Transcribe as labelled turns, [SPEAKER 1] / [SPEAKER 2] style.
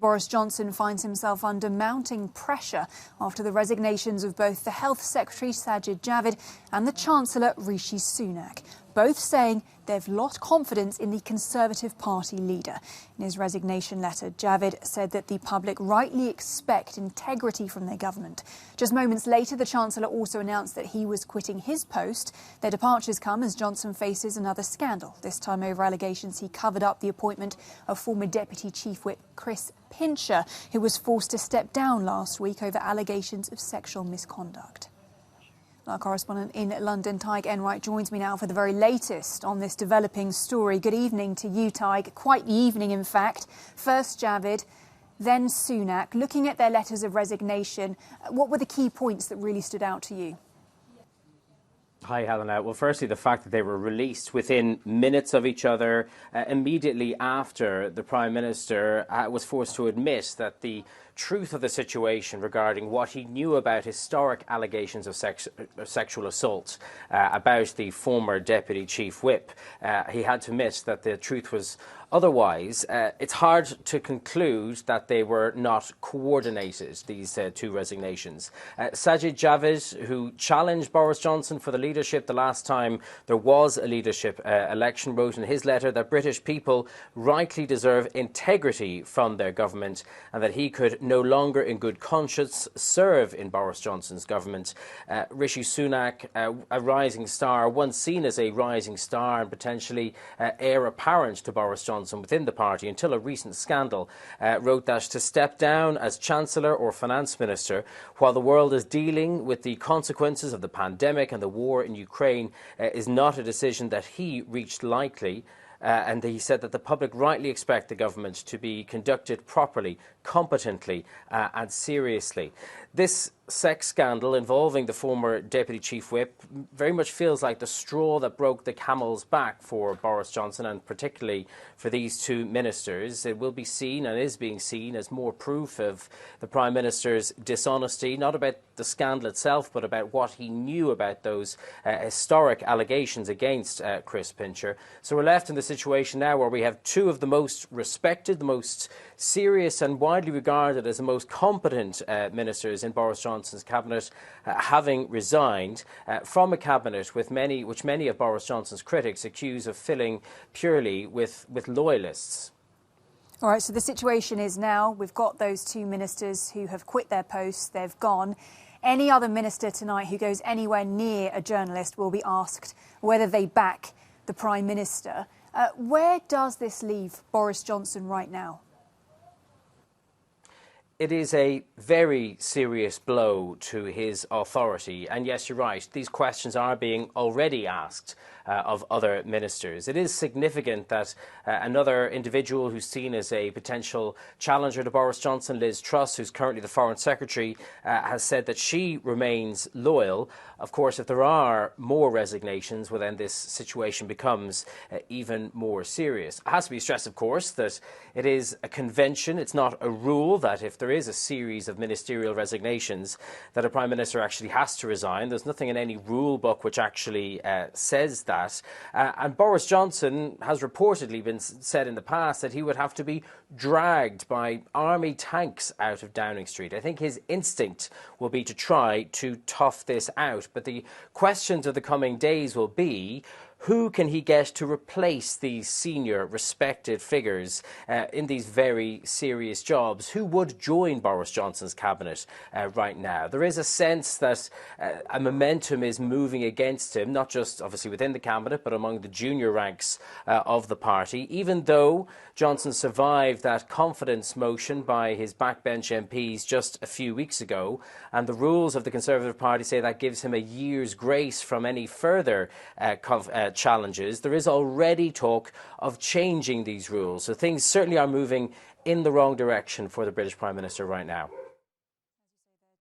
[SPEAKER 1] Boris Johnson finds himself under mounting pressure after the resignations of both the Health Secretary Sajid Javid and the Chancellor Rishi Sunak, both saying they've lost confidence in the Conservative Party leader. In his resignation letter, Javid said that the public rightly expect integrity from their government. Just moments later, the Chancellor also announced that he was quitting his post. Their departures come as Johnson faces another scandal, this time over allegations he covered up the appointment of former Deputy Chief Whip Chris Pincher, who was forced to step down last week over allegations of sexual misconduct. Our correspondent in London, Tig Enright, joins me now for the very latest on this developing story. Good evening to you, Tig. Quite the evening, in fact. First Javid, then Sunak. Looking at their letters of resignation, what were the key points that really stood out to you?
[SPEAKER 2] Hi, Helena. Well, firstly, the fact that they were released within minutes of each other, immediately after the Prime Minister was forced to admit that the truth of the situation regarding what he knew about historic allegations of sexual assault about the former Deputy Chief Whip. He had to admit that the truth was otherwise. It's hard to conclude that they were not coordinated, these two resignations. Sajid Javid, who challenged Boris Johnson for the leadership the last time there was a leadership election, wrote in his letter that British people rightly deserve integrity from their government and that he could no longer in good conscience serve in Boris Johnson's government. Rishi Sunak, a rising star, once seen as a rising star and potentially heir apparent to Boris Johnson within the party until a recent scandal, wrote that to step down as Chancellor or Finance Minister while the world is dealing with the consequences of the pandemic and the war in Ukraine is not a decision that he reached lightly. And he said that the public rightly expect the government to be conducted properly, competently and seriously. This sex scandal involving the former Deputy Chief Whip very much feels like the straw that broke the camel's back for Boris Johnson and particularly for these two ministers. It will be seen and is being seen as more proof of the Prime Minister's dishonesty, not about the scandal itself, but about what he knew about those historic allegations against Chris Pincher. So we're left in the situation now where we have two of the most respected, the most serious and widely regarded as the most competent ministers in Boris Johnson's cabinet having resigned from a cabinet which many of Boris Johnson's critics accuse of filling purely with loyalists.
[SPEAKER 1] All right, so the situation is now we've got those two ministers who have quit their posts, they've gone. Any other minister tonight who goes anywhere near a journalist will be asked whether they back the Prime Minister. Where does this leave Boris Johnson right now?
[SPEAKER 2] It is a very serious blow to his authority. And yes, you're right, these questions are being already asked of other ministers. It is significant that another individual who's seen as a potential challenger to Boris Johnson, Liz Truss, who's currently the Foreign Secretary, has said that she remains loyal. Of course, if there are more resignations, well, then this situation becomes even more serious. It has to be stressed, of course, that it is a convention. It's not a rule that if there is a series of ministerial resignations that a Prime Minister actually has to resign. There's nothing in any rule book which actually says that. And Boris Johnson has reportedly been said in the past that he would have to be dragged by army tanks out of Downing Street. I think his instinct will be to try to tough this out. But the questions of the coming days will be, who can he get to replace these senior, respected figures in these very serious jobs? Who would join Boris Johnson's cabinet right now? There is a sense that a momentum is moving against him, not just obviously within the cabinet, but among the junior ranks of the party, even though Johnson survived that confidence motion by his backbench MPs just a few weeks ago. And the rules of the Conservative Party say that gives him a year's grace from any further challenges. There is already talk of changing these rules. So things certainly are moving in the wrong direction for the British Prime Minister right now.